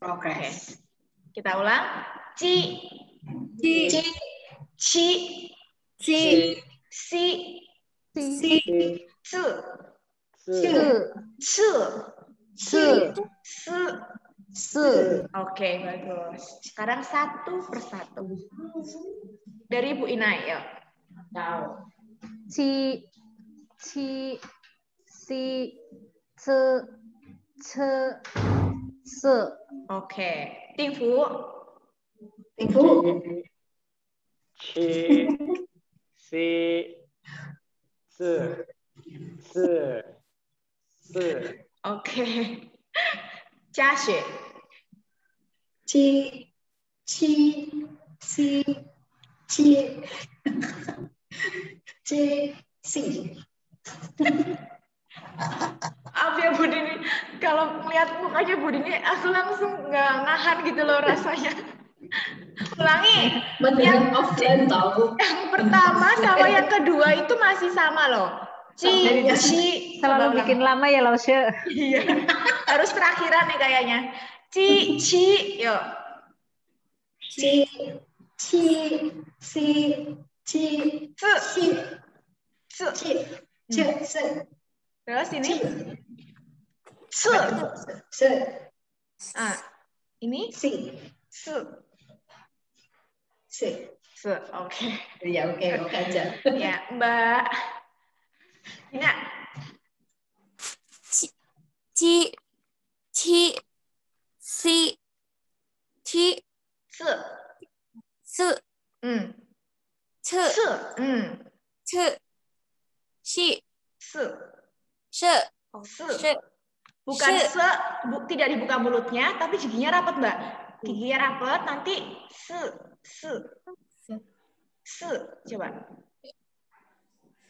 Progress. Kita ulang. Ci. Ci. Ci. Ci. Si. Si. Ce. Ce. Ce. Ce. Se. Oke, bagus. Sekarang satu persatu. Dari Bu Ina, yuk. Ci, ci, si, ce, ce, se. Oke. Ting Fu. Ting Fu. Ci, si, se, se, se. Oke. Jia Xue. Ci. Ci. Si. Ci. C. Si. Maaf ya Bu Dini, kalau melihat mukanya Bu Dini, aku langsung nggak nahan gitu loh rasanya. Ulangi. Beneran offline tahu. Yang pertama sama yang kedua itu masih sama loh. Ci, ci. Selalu bikin lama ya, Lausye. Iya. Harus terakhiran nih kayaknya. Ci, ci. Yuk. Ci. Ci. Si. Ci. Se. Si. Se. Ci. Ce. Se. Terus ini. Se. Se. Ah, ini. Si. Se. Si. Se. Oke. Ya oke aja. Ya, Mbak. Ina. Ci, ci, si, ci, Se. se, Ce. ce, Ce. ce, si, Se. se, Se. se. Bukan Se. se, tidak dibuka mulutnya, tapi giginya rapat, Mbak. Giginya rapat, nanti se. Se. Coba.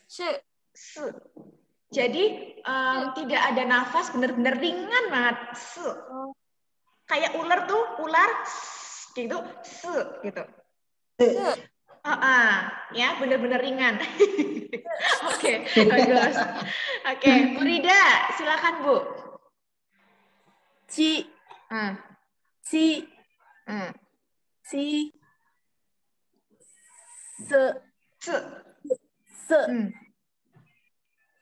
Se. Se. Jadi tidak ada nafas, benar-benar ringan banget. Se. Kayak ular tuh, ular gitu, se gitu. Ya, benar-benar ringan. Oke, bagus. Oke, Bu Rida, silakan Bu. Ci, si, si, se, Se.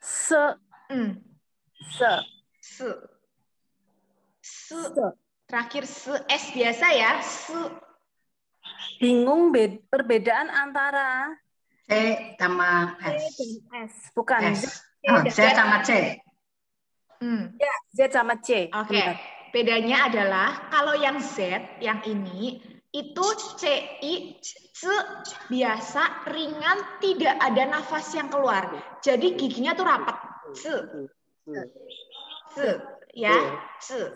se, se, se, Se. Se. Terakhir se, S biasa ya. Se. Bingung perbedaan antara C sama S. S, bukan S. Oh, Z sama C. Ya, Z sama C. Oke. Bedanya adalah kalau yang Z, yang ini itu CI, C biasa, ringan, tidak ada nafas yang keluar. Jadi giginya tuh rapat. C. Ya, C.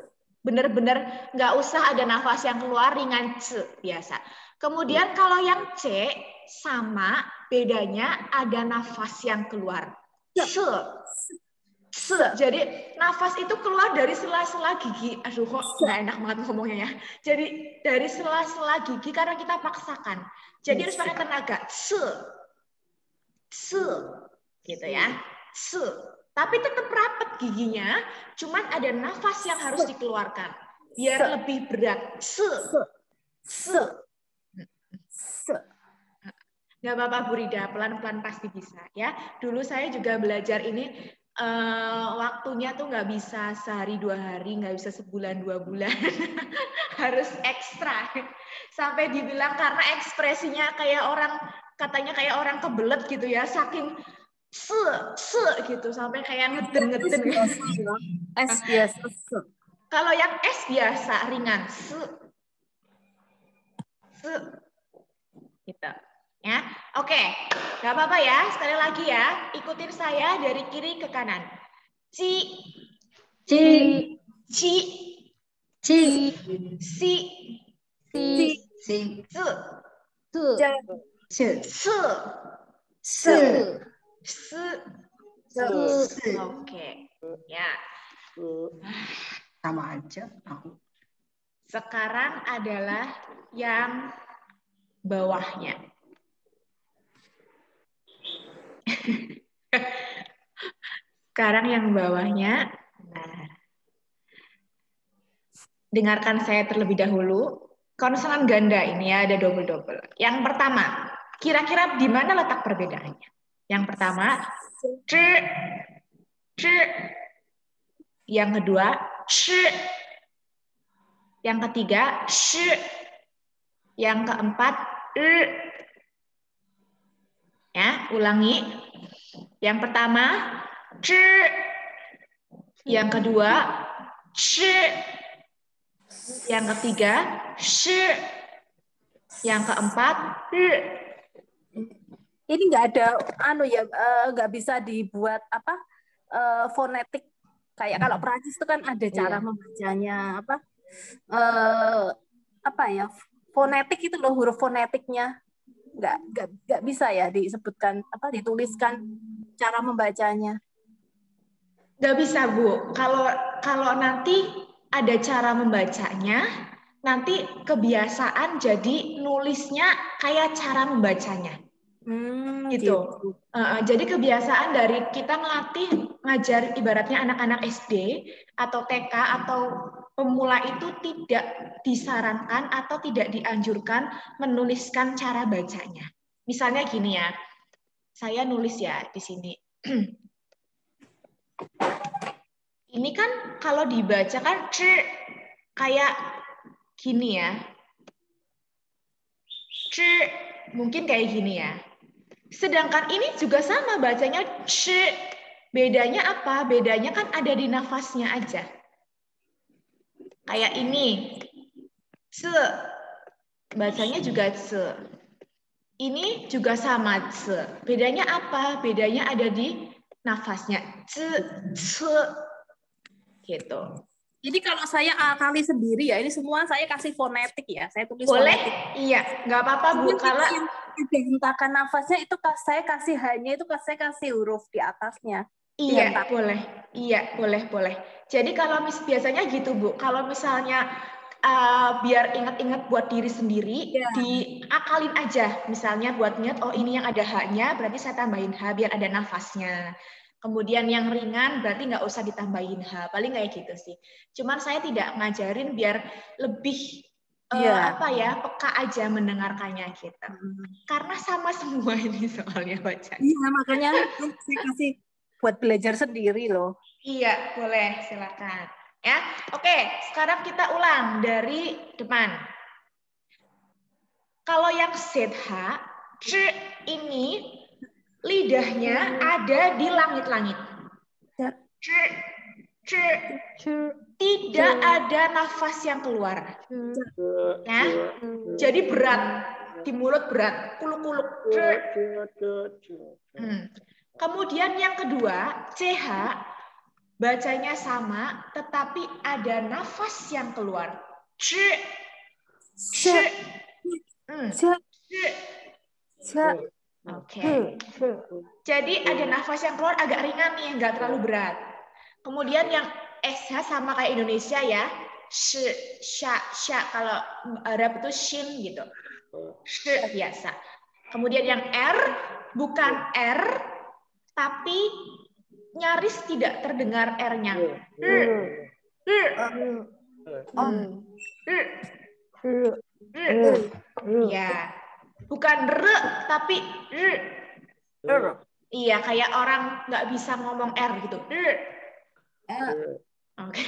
Bener-bener nggak usah ada nafas yang keluar, ringan C biasa. Kemudian kalau yang C sama, bedanya ada nafas yang keluar. C. Jadi nafas itu keluar dari sela-sela gigi. Aduh kok nggak enak banget ngomongnya ya. Jadi dari sela-sela gigi karena kita paksakan. Jadi harus pakai tenaga. Gitu ya. Tapi tetap rapat giginya. Cuman ada nafas yang harus dikeluarkan. Biar lebih berat. Nggak apa-apa Bu Rida, pelan-pelan pasti bisa ya. Dulu saya juga belajar ini. Waktunya tuh nggak bisa sehari 2 hari, nggak bisa sebulan 2 bulan, harus ekstra. Sampai dibilang karena ekspresinya kayak orang, katanya kayak orang kebelet gitu ya, saking gitu, sampai kayak ngeden. S biasa. Kalau yang S biasa ringan, gitu. Ya, oke, nggak apa-apa ya. Sekali lagi ya, ikutin saya dari kiri ke kanan. Ci, Ci, ci, ci, si, si, se. Oke, ya. Sama aja aku. Sekarang adalah yang bawahnya. Sekarang yang bawahnya. Nah. dengarkan saya terlebih dahulu. Konsonan ganda ini ya, ada double-double. Yang pertama, kira-kira di mana letak perbedaannya? Yang pertama, c, c. Yang kedua, sh. Yang ketiga, sh. Yang keempat, ya, ulangi. Yang pertama, c. Yang kedua, sh. Yang ketiga, sh. Yang keempat, Ini nggak ada nggak bisa dibuat apa fonetik kayak kalau Prancis itu kan ada cara membacanya apa ya fonetik itu loh, huruf fonetiknya nggak bisa ya disebutkan dituliskan cara membacanya. Nggak bisa, Bu. Kalau nanti ada cara membacanya, nanti kebiasaan jadi nulisnya kayak cara membacanya. Gitu. Jadi kebiasaan dari kita ngajar ibaratnya anak-anak SD atau TK atau pemula itu tidak disarankan atau tidak dianjurkan menuliskan cara bacanya. Misalnya gini ya, saya nulis ya di sini. Ini kan kalau dibaca kan kayak gini ya. Mungkin kayak gini ya. Sedangkan ini juga sama bacanya c. Bedanya apa? Bedanya kan ada di nafasnya aja. Kayak ini. C. Bacanya juga c. Ini juga sama c. Bedanya apa? Bedanya ada di nafasnya. C, c. Gitu. Jadi kalau saya akali sendiri ya, ini semua saya kasih fonetik ya, saya tulis boleh? Fonetik. Iya, nggak apa-apa Bu. Kalau yang ada hentakan nafasnya itu saya kasih saya kasih huruf di atasnya. Iya, boleh. Iya, boleh. Jadi kalau biasanya gitu Bu, kalau misalnya biar ingat-ingat buat diri sendiri, diakalin aja. Misalnya buat ingat, oh ini yang ada H-nya, berarti saya tambahin H biar ada nafasnya. Kemudian yang ringan berarti nggak usah ditambahin H, paling kayak gitu sih. Cuman saya tidak ngajarin biar lebih peka aja mendengarkannya gitu. Karena sama semua ini soalnya bacaan. Iya, makanya saya kasih buat belajar sendiri loh. Iya, boleh, silakan. Ya, oke. Sekarang kita ulang dari depan. Kalau yang ZH, C ini lidahnya ada di langit-langit. Tidak ada nafas yang keluar. Ya. Jadi berat. Di mulut berat. Kuluk-kuluk. Kemudian yang kedua, CH. Bacanya sama, tetapi ada nafas yang keluar. Oke. Jadi ada nafas yang keluar agak ringan nih, nggak terlalu berat. Kemudian yang SH sama kayak Indonesia ya. Sya. Kalau Arab itu shin gitu. Biasa. Kemudian yang R, bukan R, tapi nyaris tidak terdengar R-nya. Ya. Bukan R, tapi R. Iya, kayak orang nggak bisa ngomong R gitu. Oke.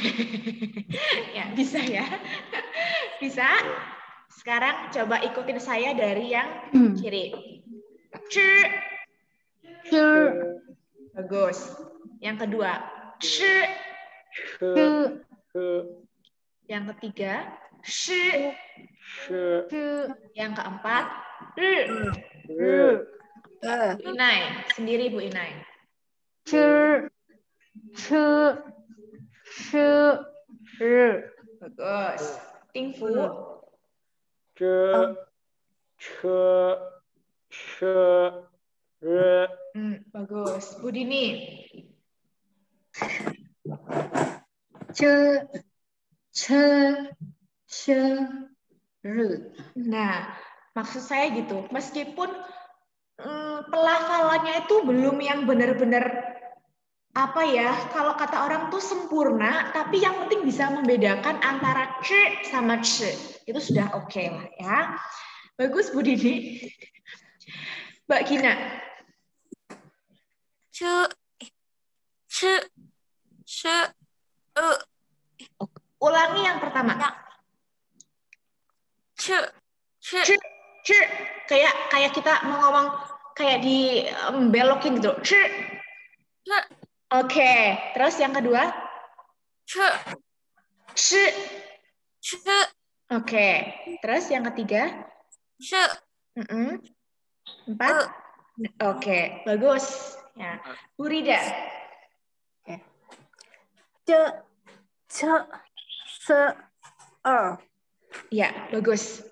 Ya, bisa ya. Bisa. Sekarang coba ikutin saya dari yang kiri. Bagus. Yang kedua. Yang ketiga. Yang keempat. Bu Inai. Sendiri Bu Inai. Bagus. Tingfu. Bagus. Bu Dini. Nah, maksud saya gitu. Meskipun pelafalannya itu belum yang benar-benar apa ya, kalau kata orang tuh sempurna, tapi yang penting bisa membedakan antara c sama c. Itu sudah oke lah ya. Bagus Bu Dini. Mbak Gina. C, C, Ulangi yang pertama. C, C, C. Kayak kita mau ngomong kayak di belokin gitu. C. Oke, terus yang kedua? C, C. C, Oke, terus yang ketiga? C, 4. Oke, bagus. Ya, Bu Rida. C, C, se, Ya, bagus.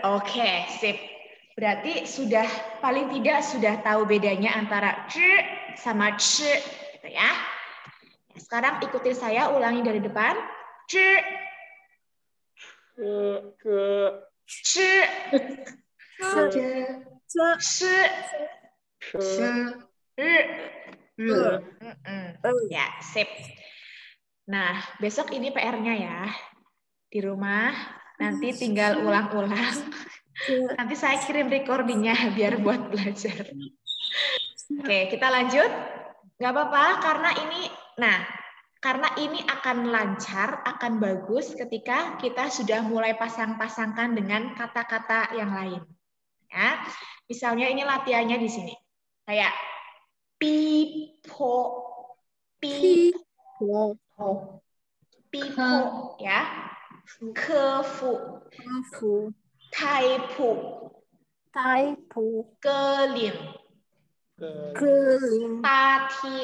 Oke, sip. Berarti sudah paling tidak sudah tahu bedanya antara c sama c, gitu ya. Sekarang ikuti saya, ulangi dari depan. C, c, ya, sip. Nah, besok ini PR-nya ya. Di rumah nanti tinggal ulang-ulang. Nanti saya kirim recordingnya biar buat belajar. Oke, kita lanjut. Nggak apa-apa, karena ini akan lancar, akan bagus ketika kita sudah mulai pasang-pasangkan dengan kata-kata yang lain. Ya, misalnya ini latihannya di sini. Kayak pipo, ya. Kefu, taipu, keling, tati,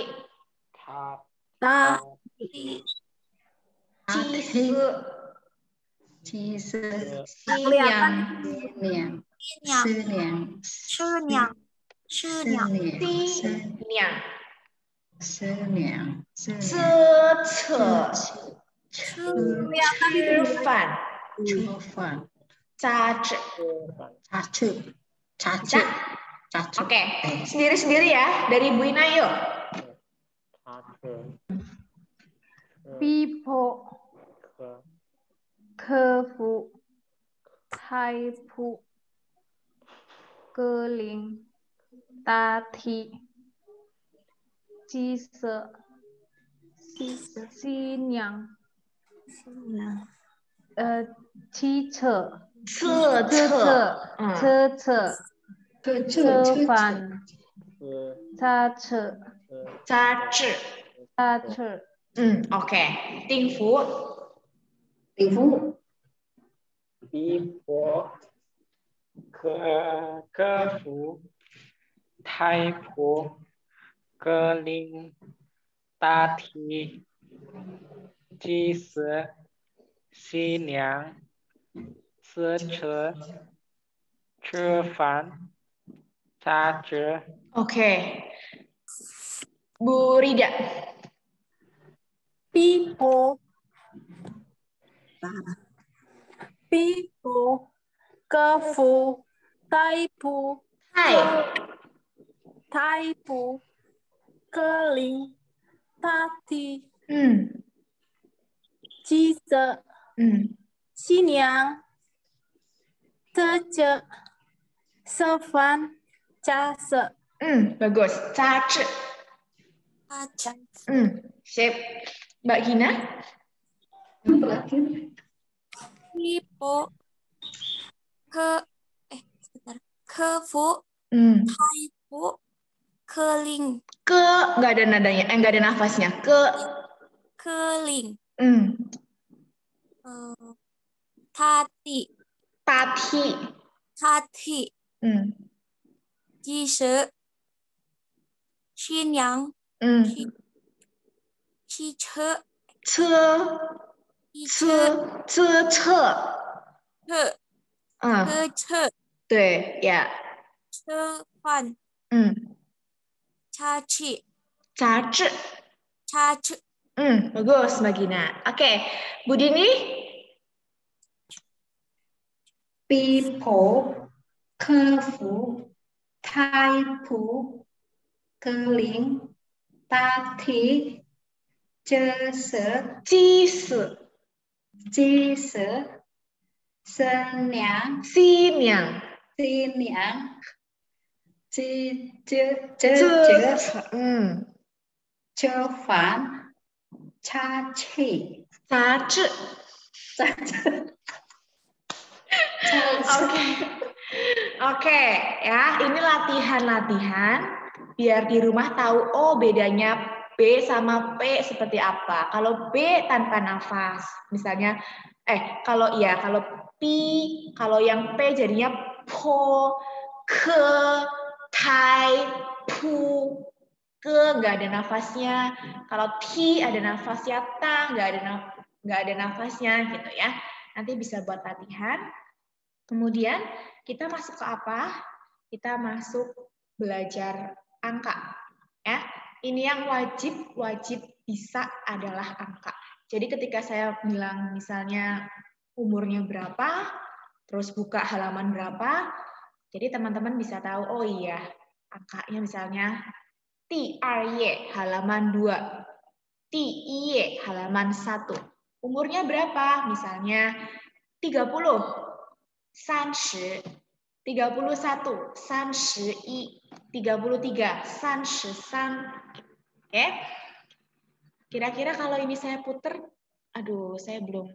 Oke, sendiri-sendiri ya. Dari Bu Ina yuk. Pipo, kefu, taipu, keling, tati, cise, sinyang, cice, cefan, cace, Oke. Tingfu. Pipo, kefu, taipu, keling, tati, cise, sinyang, cece, cefan, cace. Oke. Bu Rida. pipo, kefu, taipu, keling, tati, cise, sinyang, cece, sefan, case. Bagus. Cace. Sip. Mbak Gina. pipo, kefu, taipu, keling, Nggak ada nadanya, nggak ada nafasnya. keling, tati, cise, sinyang, cice, kece, 对 ya. cefan, caci, Cace. cace, Bagus Mbak Gina. Oke, Bu Dini. Pipo, kefu, taipu, keling, tati, cese, 鸡死 cise, senyang, 西娘 siniang, ce, cevan, caci, 杂志 Oke. Oke, ya. Ini latihan-latihan biar di rumah tahu oh bedanya B sama P seperti apa. Kalau B tanpa nafas, misalnya kalau P, kalau yang P jadinya po, ke, tai, pu, ke nggak ada nafasnya. Kalau T ada nafasnya, ta nggak ada nafasnya gitu ya. Nanti bisa buat latihan. Kemudian kita masuk ke apa? Kita masuk belajar angka. Ya, ini yang wajib bisa adalah angka. Jadi ketika saya bilang misalnya umurnya berapa, terus buka halaman berapa, jadi teman-teman bisa tahu, oh iya, angkanya misalnya TRY halaman 2, TIY halaman 1. Umurnya berapa? Misalnya 30. 30, 31, 31, 33, 33. Oke. Kira-kira kalau ini saya puter, aduh, saya belum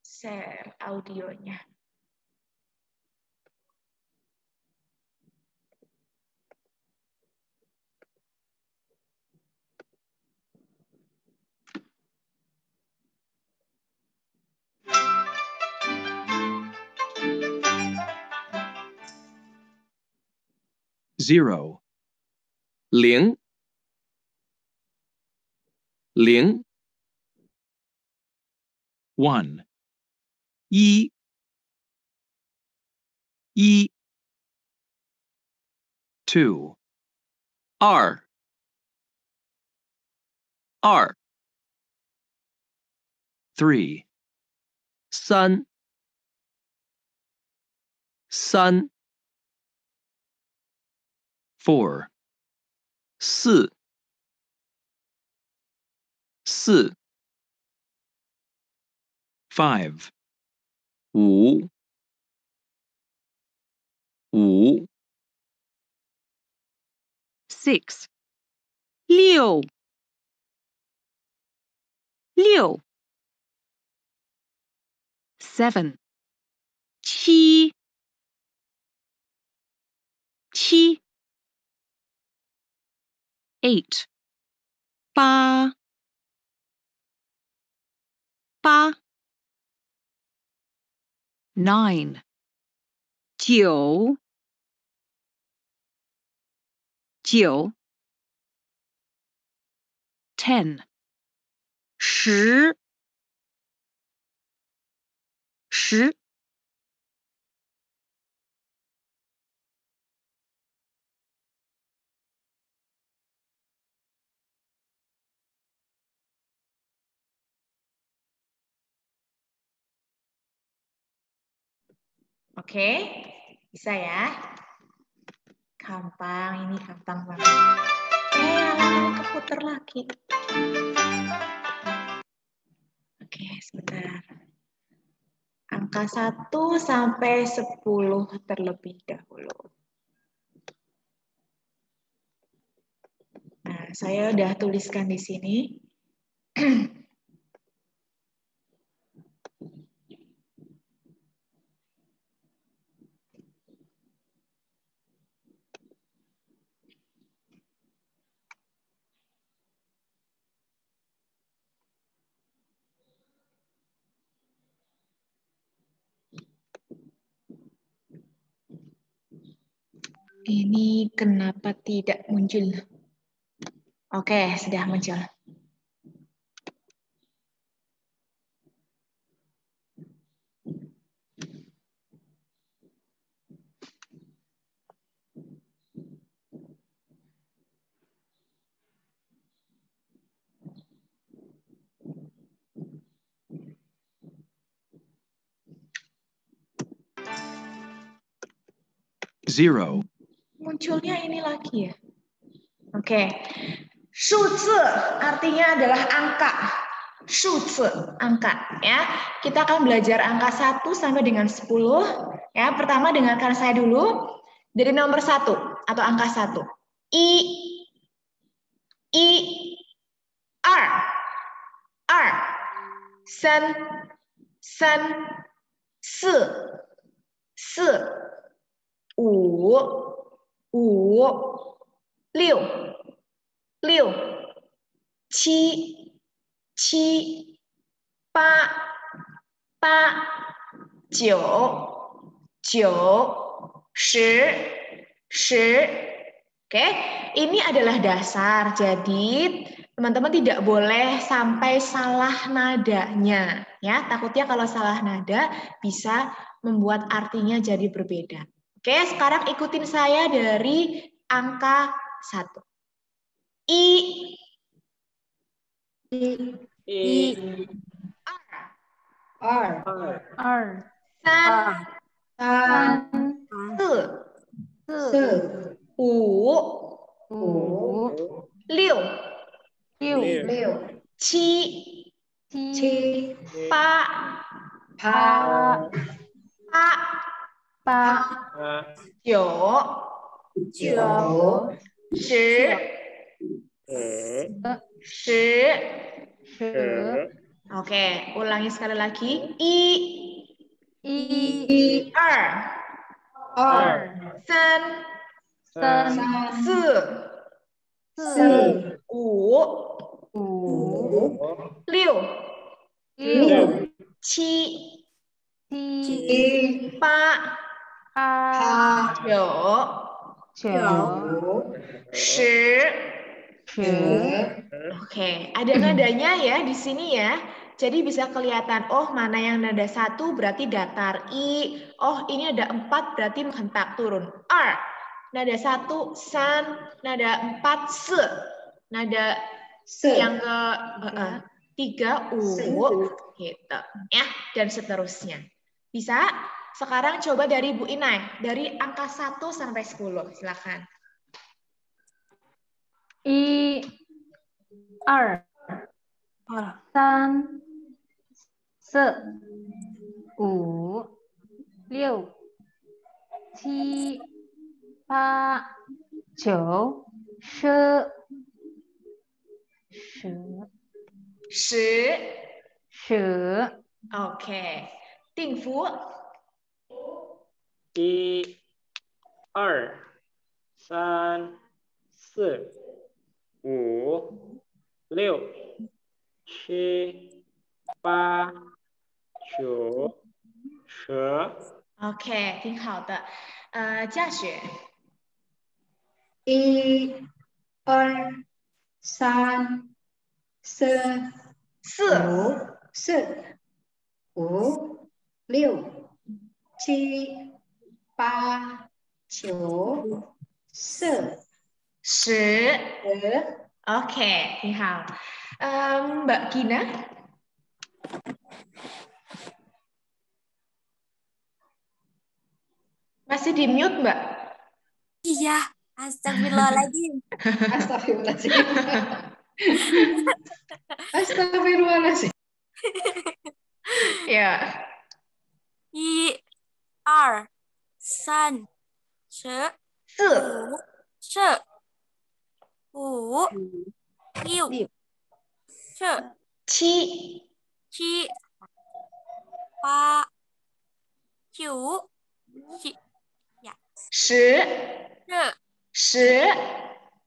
share audionya. Zero. 零 零 one 一 一 two 二 二 three 三 三 four 四 四 five 五 五 six 六 六 seven 七 七 eight 八 八 nine 九 九 ten 十 十 Oke, bisa ya? Gampang, ini gampang banget. Halaman keputar lagi. Oke, sebentar. Angka 1 sampai 10 terlebih dahulu. Nah, saya udah tuliskan di sini. Ini kenapa tidak muncul? Oke, sudah muncul. 0. Munculnya ini lagi ya. Oke. Shuzi artinya adalah angka. Shuzi, angka ya. Kita akan belajar angka 1 sampai dengan 10 ya. Pertama dengarkan saya dulu dari nomor 1 atau angka 1. I er er san san si si wu wu liu liu qi qi ba ba jiu jiu shi shi. Oke, ini adalah dasar. Jadi teman-teman tidak boleh sampai salah nadanya, ya. Takutnya kalau salah nada bisa membuat artinya jadi berbeda. Oke, sekarang ikutin saya dari angka 1. I R R san san si se wu wu liu liu liu qi chi ba pa ba ba jiu jiu shi shi. shi Oke, ulangi sekali lagi. I er R san san si si wu wu liu liu qi qi ba pa jiu jiu shi. shi Oke, ada nadanya ya di sini ya. Jadi bisa kelihatan, oh mana yang nada 1 berarti datar. I, oh ini ada 4 berarti menghentak turun. R, nada 1 san, nada 4 se, nada se yang ke 3 u, gitu ya, dan seterusnya. Bisa? Sekarang coba dari Bu Inai, dari angka 1 sampai 10, silakan. I er san se wu liu qi ba jiu shi shi. shi Oke. 定幅1、2、3、4、5、6、7、8、9、10。OK，挺好的。嘉雪， 1 2 3 4 4、 5 6 7 8 9 10 10。OK，挺好。Mbak Gina， masih di mute Mbak? Iya, astagfirullahaladzim. Astagfirullahaladzim. Astagfirullahaladzim. Ya. 1 2 3 4 4、 5 6 7 7、 8 9 10、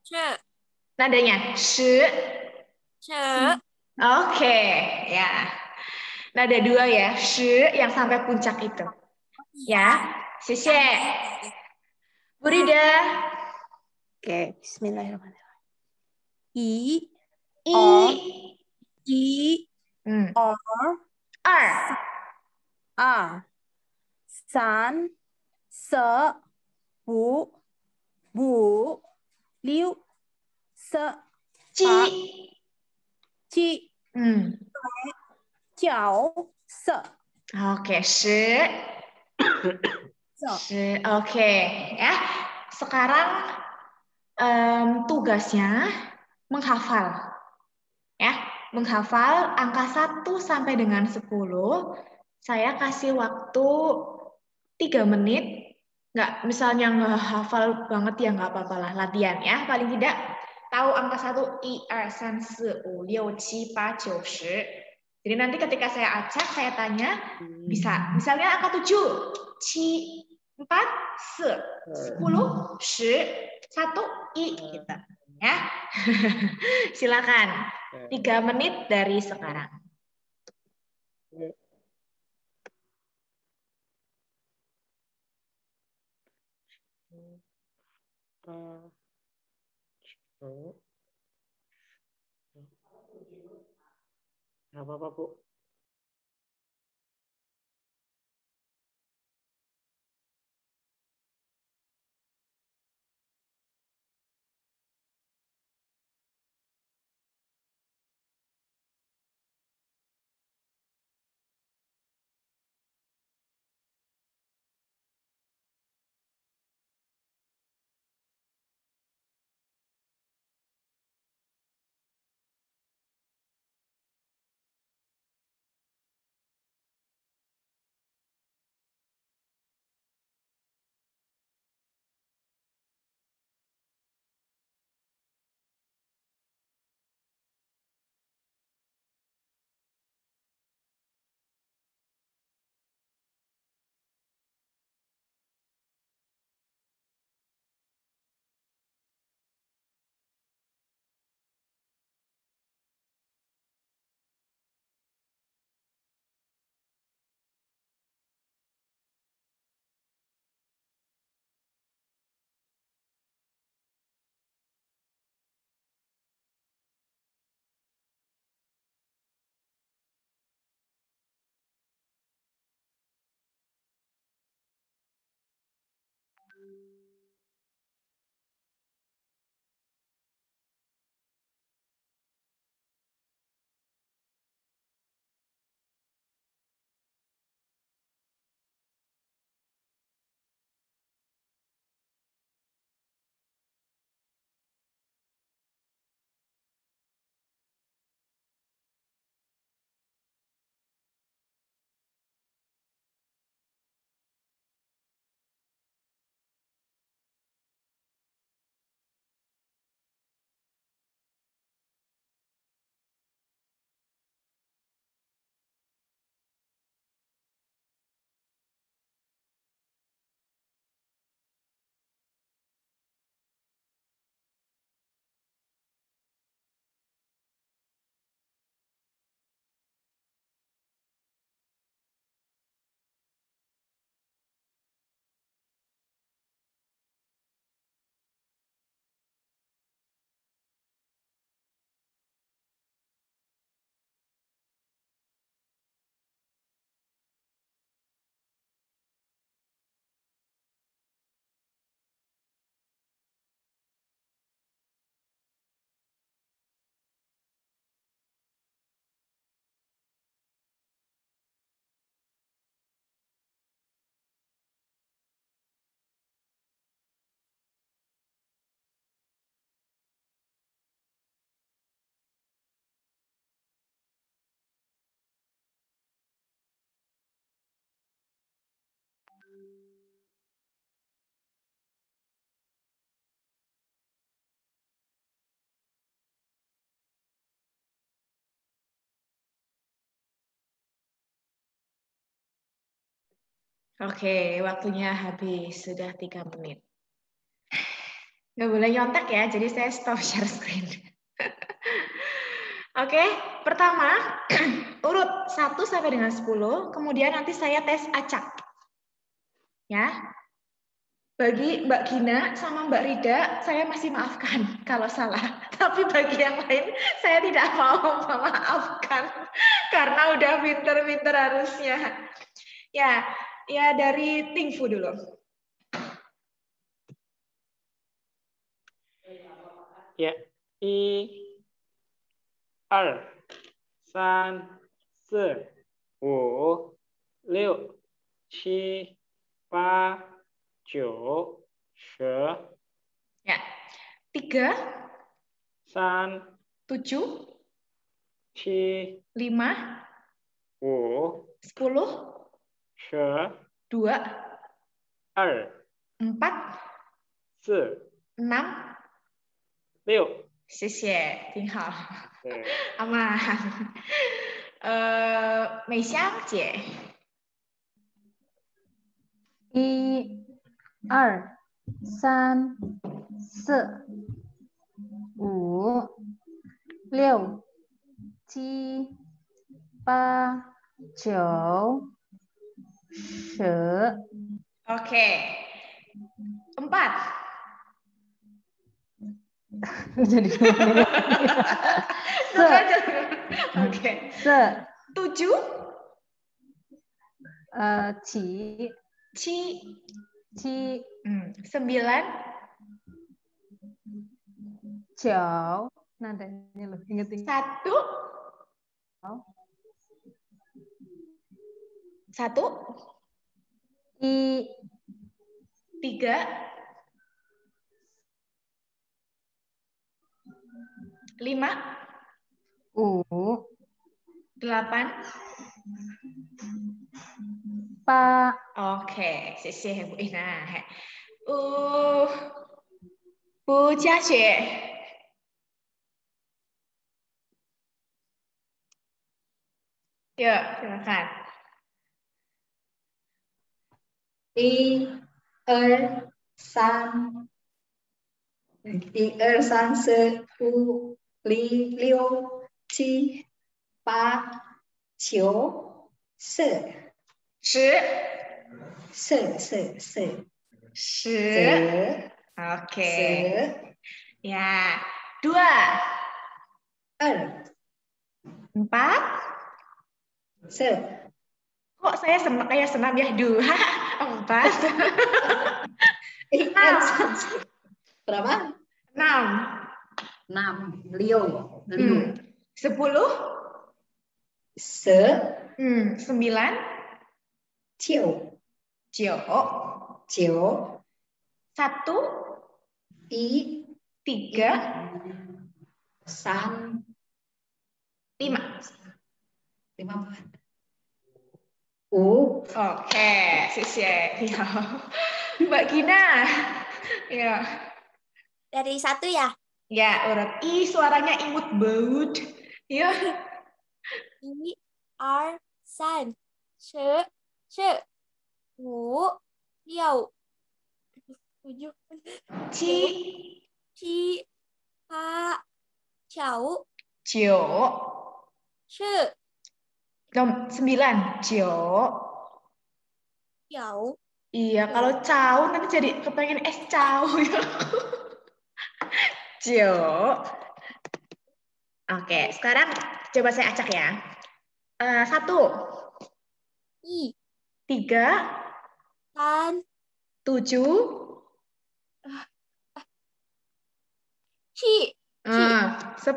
10。Nadanya 10。 Oke, ya. Nada 2 ya, 10 yang sampai puncak itu. Ya, 谢谢。Bu Rida. Oke, bismillahirrahmanirrahim. I or R san se wu bu liu se qi jiao se. Oke, 10。Oke, ya. Sekarang tugasnya menghafal. Ya, menghafal angka 1 sampai dengan 10. Saya kasih waktu 3 menit. Nggak, misalnya nggak hafal banget ya nggak apa-apa lah, latihan ya. Paling tidak tahu angka 1, 1, 2, 3, 4, 5, 6, 7, 8, 9, 10. Jadi nanti ketika saya acak, saya tanya, bisa. Misalnya angka 7, 7, 4, 10, 1, I, gitu. Ya. Silakan. 3 menit dari sekarang. Nggak apa-apa, Bu. Oke, waktunya habis. Sudah 3 menit. Nggak boleh nyontek ya, jadi saya stop share screen. Oke, pertama, urut 1 sampai dengan 10, kemudian nanti saya tes acak. Ya. Bagi Mbak Gina sama Mbak Rida, saya masih maafkan kalau salah. Tapi bagi yang lain, saya tidak mau memaafkan. Karena udah pinter-pinter harusnya. Ya dari Tingfu dulu. Ya, 1, 2, 3, 4, 5, 6, 7, 8 9 10 Ya. 3, 3 7, 7 5, 5 10, 4 2, 2 4, 4 6. 6谢谢，挺好。对阿曼，美香姐， 1 2 3 4 5 6 7 8 9 10 oke. 4. jadi gimana ya? Duduk aja. Oke. 7, 7 Ci, 7 9, 9 nadanya loh inget-inget 1, 1, I 3, 5, U 8. Pa Oke, 谢谢 Bu Ina. Bu Jiaxue. Yuk, silakan. 1 2 3 1 2 3 4 5 6 7 8 9 10 10. 10 10. Oke. 10 Ya. 2, 2 4. 10 Kok saya kayak senam ya? 2, 4. berapa? 6. 6 liu 10. 10 9. 9 9. 9 1, 1 3, 3 5. 5 5 Oke, 谢谢. Ya. Mbak Gina. Ya. Dari 1 ya? Ya, urut. Suaranya imut banget. Ya. 1 2 3 4 5 6 7 Ci, 7 8 9 9. 10 9. 9. 9 Iya, kalau cau nanti jadi kepengen es cau ya. Jo. Oke, sekarang coba saya acak ya. 1, 2 3, 8 7, 10, 10,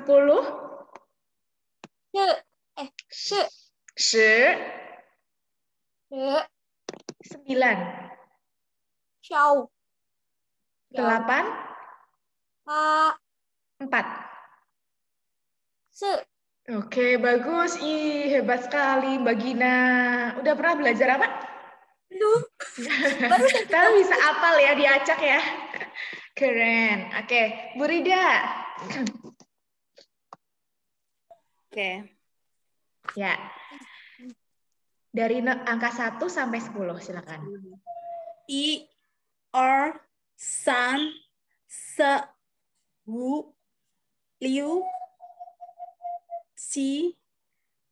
9, 8, 4. Oke, bagus. Hebat sekali Mbak Gina. Udah pernah belajar apa? Belum. Baru saja. Tapi bisa apal ya diacak ya. Keren. Oke, Bu Rida. Oke. Ya. Dari angka 1 sampai 10, silakan. 1 2 3 4 5 6 7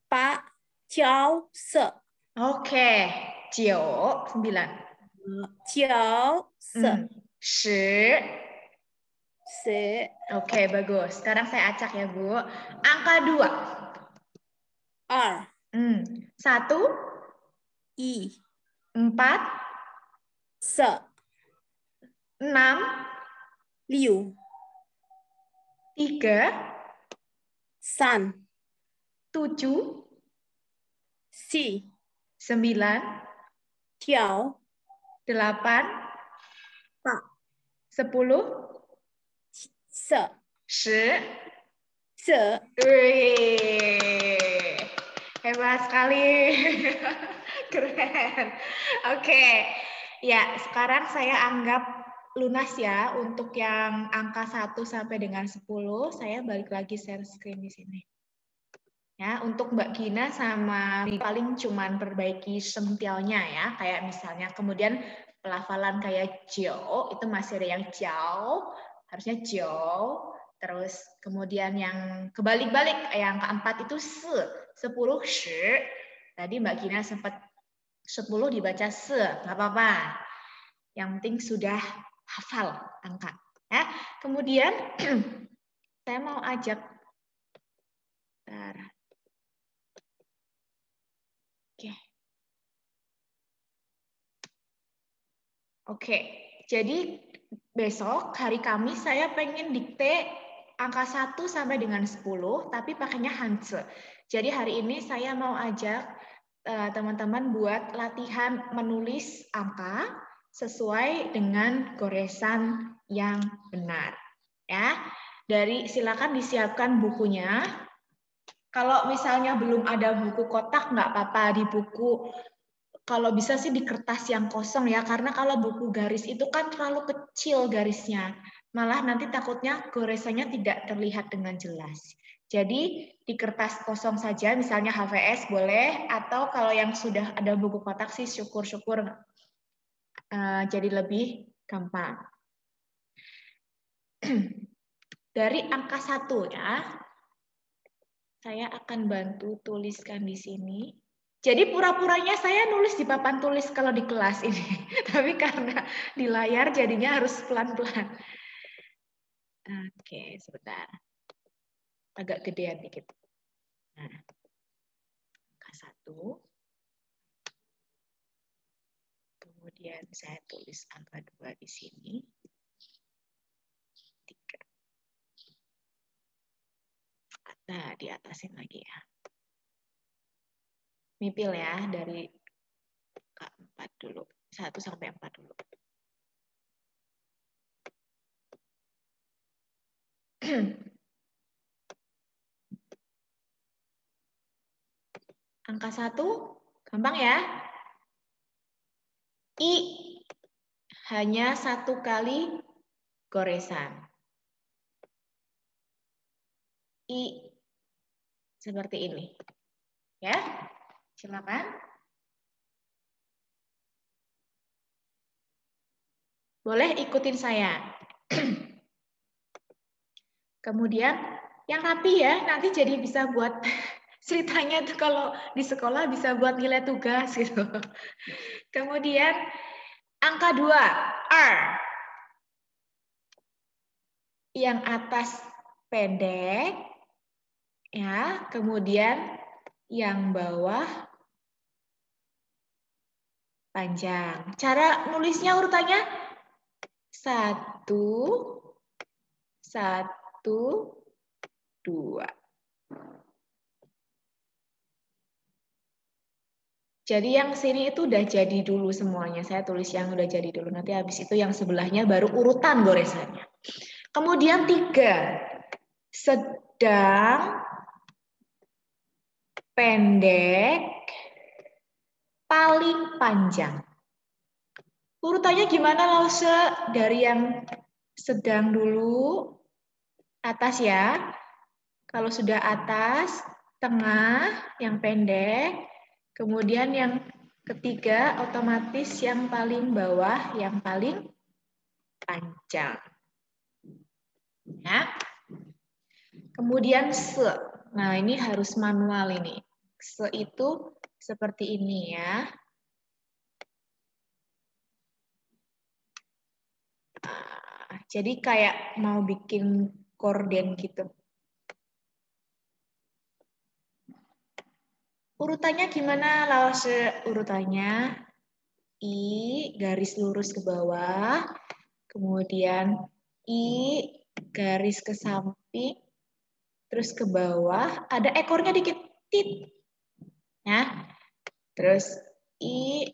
8 9 10. Oke, 9, 9. 9 10 10. 10 Oke, bagus. Sekarang saya acak ya, Bu. Angka 2. 1, 2 4, 4 6, 6 3, 5 7, 6 9, 9 8, Pak. 10, Se. 10. Se. Wih, hebat sekali. Keren. Oke. Ya, sekarang saya anggap lunas ya untuk yang angka 1 sampai dengan 10. Saya balik lagi share screen di sini. Ya, untuk Mbak Gina sama paling cuman perbaiki sentialnya ya, kayak misalnya kemudian pelafalan kayak jo itu masih ada yang jauh, harusnya jo. Terus kemudian yang kebalik-balik yang keempat itu se, 10 shi. Tadi Mbak Gina sempat 10 dibaca se, nggak apa-apa. Yang penting sudah hafal angka. Ya. Kemudian saya mau ajak Oke, jadi besok hari Kamis saya pengen dikte angka 1 sampai dengan 10, tapi pakainya Hanse. Jadi hari ini saya mau ajak teman-teman buat latihan menulis angka sesuai dengan goresan yang benar. Ya, silakan disiapkan bukunya. Kalau misalnya belum ada buku kotak, nggak apa-apa, di buku kalau bisa sih di kertas yang kosong ya, karena kalau buku garis itu kan terlalu kecil garisnya. Malah nanti takutnya goresannya tidak terlihat dengan jelas. Jadi di kertas kosong saja, misalnya HVS boleh, atau kalau yang sudah ada buku kotak sih syukur-syukur jadi lebih gampang. Dari angka 1 ya, saya akan bantu tuliskan di sini. Jadi pura-puranya saya nulis di papan tulis kalau di kelas ini. Tapi karena di layar jadinya harus pelan-pelan. Oke, sebentar. Agak gedean dikit. Nah, angka 1. Kemudian saya tulis angka 2 di sini. 3. Nah, di atasin lagi ya. Mipil ya, dari angka 4 dulu. 1 sampai 4 dulu. Angka 1, gampang ya. I, hanya 1 kali goresan. I, seperti ini. Ya, silakan. Boleh ikutin saya. Kemudian yang rapi ya, nanti jadi bisa buat ceritanya itu kalau di sekolah bisa buat nilai tugas gitu. Kemudian angka 2, R. Yang atas pendek ya, kemudian yang bawah panjang. Cara nulisnya urutannya 1, 1, 2. Jadi yang sini itu udah jadi dulu semuanya. Saya tulis yang udah jadi dulu. Nanti habis itu yang sebelahnya baru urutan goresannya. Kemudian 3. Sedang, pendek, paling panjang. Urutannya gimana, Lause? Dari yang sedang dulu, atas ya. Kalau sudah atas, tengah, yang pendek. Kemudian yang ketiga, otomatis yang paling bawah, yang paling panjang. Ya. Kemudian se. Nah, ini harus manual ini. Se itu seperti ini ya. Jadi kayak mau bikin korden gitu. Urutannya gimana, Lause? Urutannya I garis lurus ke bawah, kemudian I garis ke samping, terus ke bawah, ada ekornya dikit, tit. Ya. Terus I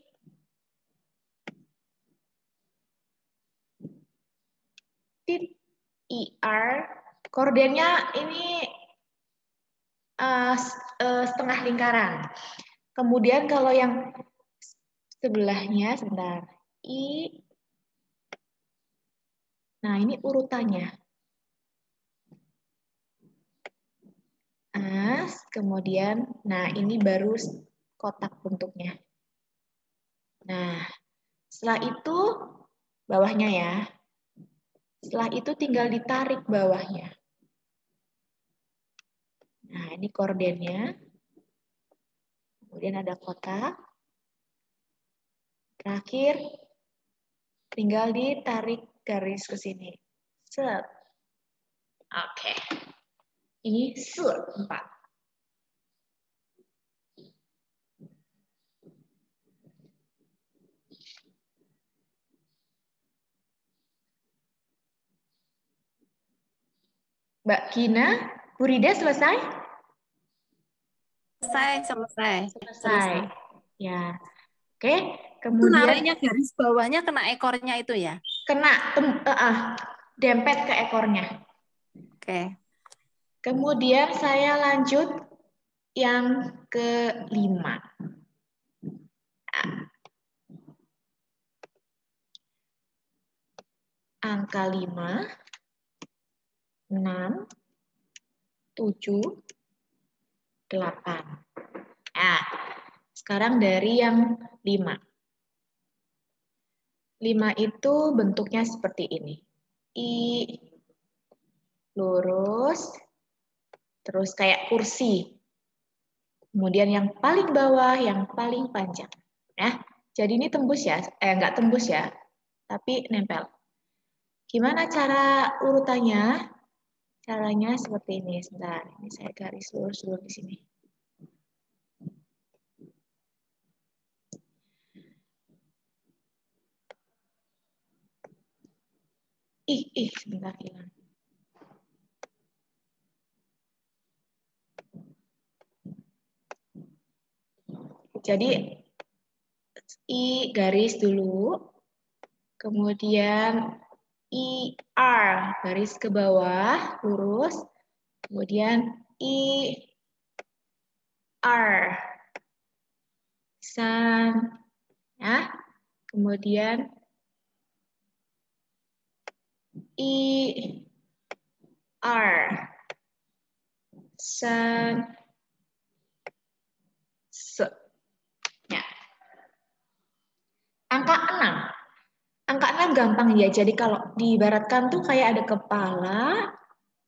tit, IR. Kordennya ini setengah lingkaran. Kemudian kalau yang sebelahnya, sebentar. I. Nah, ini urutannya. As, kemudian, nah ini baru kotak bentuknya. Nah, setelah itu bawahnya ya. Setelah itu tinggal ditarik bawahnya. Nah, ini kordennya. Kemudian ada kotak. Terakhir, tinggal ditarik garis ke sini. Set. Oke. Ini se 4. Mbak Gina, Bu Rida selesai? Selesai. Selesai. Ya. Oke, Itu kemudian nariknya garis bawahnya kena ekornya itu ya? kena dempet ke ekornya. Oke. Kemudian saya lanjut yang ke-5. Angka 5, 6, 7, 8. Nah, sekarang dari yang 5. 5 itu bentuknya seperti ini. I, lurus, terus kayak kursi. Kemudian yang paling bawah, yang paling panjang. Nah, jadi ini tembus ya, nggak tembus ya, tapi nempel. Gimana cara urutannya? Caranya seperti ini. Sebentar, ini saya garis lurus dulu di sini. Sebentar hilang. Jadi I garis dulu, kemudian IR garis ke bawah lurus, kemudian IR san, ya, kemudian IR san, se. Ya. Angka 6. Angka 6 gampang ya. Jadi kalau diibaratkan tuh kayak ada kepala,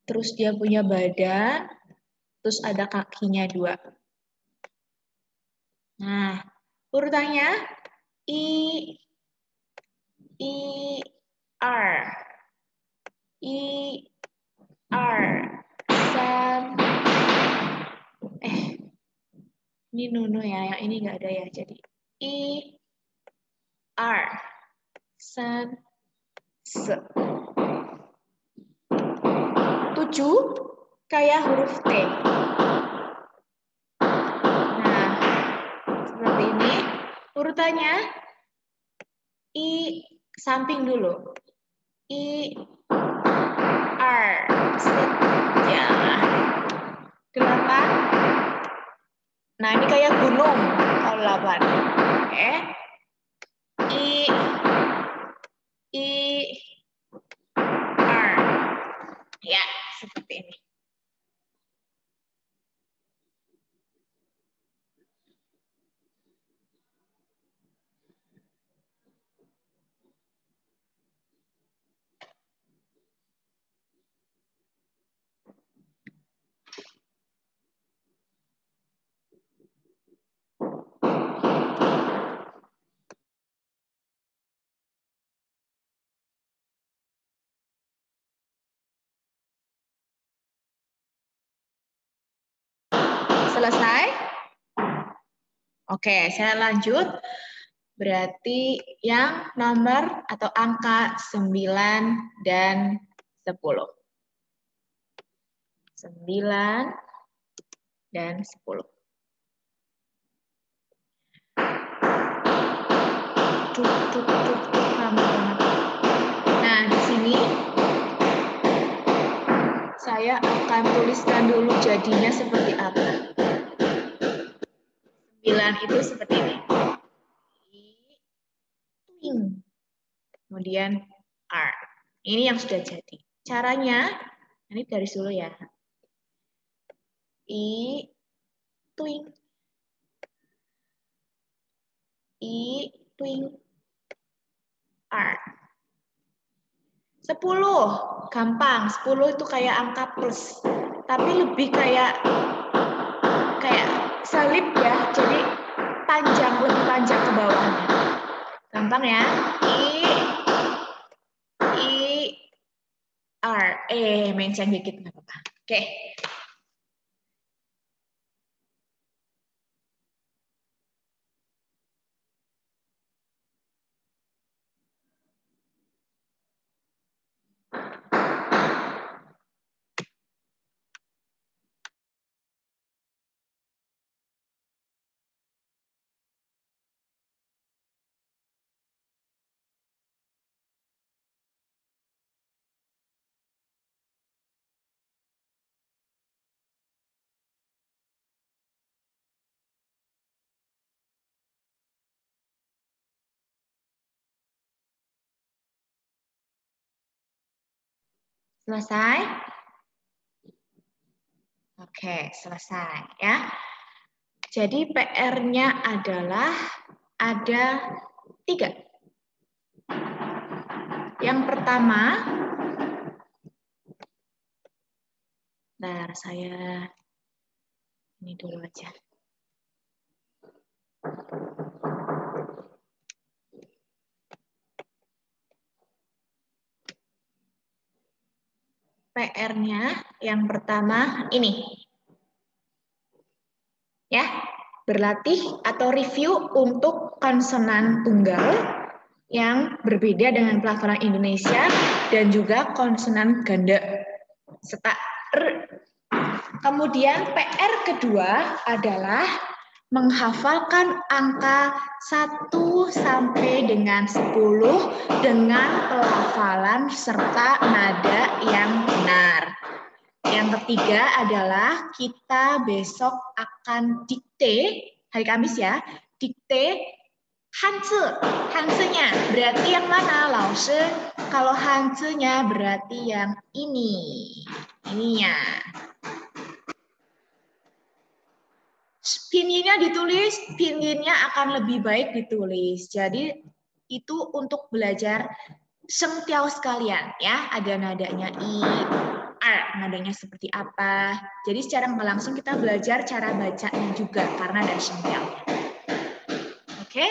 terus dia punya badan, terus ada kakinya 2. Nah, urutannya IR san. Ini Nunu ya, yang ini nggak ada ya. Jadi IR san se. 7 kayak huruf T. Nah, seperti ini. Urutannya I samping dulu. IR set. Ya. 8. Nah, ini kayak gunung kalau 8. Oke. IR. Ya, seperti ini. Selesai? Oke, saya lanjut. Berarti yang nomor atau angka 9 dan 10. 9 dan 10. Lama banget. Nah, di sini saya akan tuliskan dulu jadinya seperti apa. 9 itu seperti ini. Twing. Kemudian R. Ini yang sudah jadi. Caranya, ini garis dulu ya. Twing. Twing. R. 10. Gampang. 10 itu kayak angka plus. Tapi lebih kayak salib ya. Jadi lebih panjang ke bawahnya. Gampang ya. R. Menceng dikit nggak apa-apa. Oke. Selesai? Oke, selesai ya. Jadi PR-nya adalah ada 3. Yang pertama, saya ini dulu aja. PR-nya yang pertama ini. Ya, berlatih atau review untuk konsonan tunggal yang berbeda dengan pelafalan Indonesia dan juga konsonan ganda serta R. Kemudian PR kedua adalah menghafalkan angka 1 sampai dengan 10 dengan pelafalan serta nada yang benar. Yang ketiga adalah kita besok akan dikte, hari Kamis ya, dikte Hanzi. Hanzi-nya berarti yang mana, Laoshi? Kalau Hanzi-nya berarti yang ini. Ininya. Pinginnya ditulis, pinginnya akan lebih baik ditulis. Jadi itu untuk belajar sengtiao sekalian ya. Ada nadanya I, R, nadanya seperti apa. Jadi secara nggak langsung kita belajar cara bacanya juga karena ada sengtiaonya. Oke?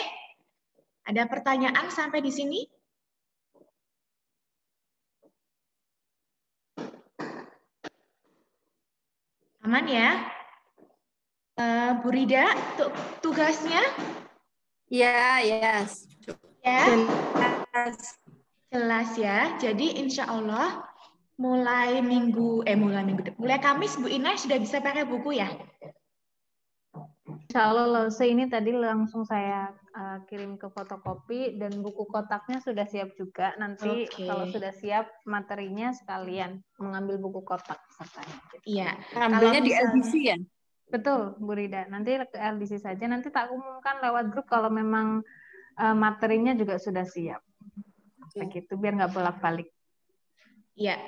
Ada pertanyaan sampai di sini? Aman ya? Bu Rida, tugasnya? Ya, yes. Ya. Jelas ya. Jadi insya Allah mulai Kamis Bu Ina sudah bisa pakai buku ya? Insya Allah ini tadi langsung saya kirim ke fotokopi dan buku kotaknya sudah siap juga. Nanti kalau sudah siap materinya sekalian mengambil buku kotak sertanya. Iya. Ambilnya di LDC ya? Betul, Bu Rida. Nanti ke LDC saja. Nanti tak umumkan lewat grup kalau memang materinya juga sudah siap. Begitu, biar nggak bolak-balik. Iya.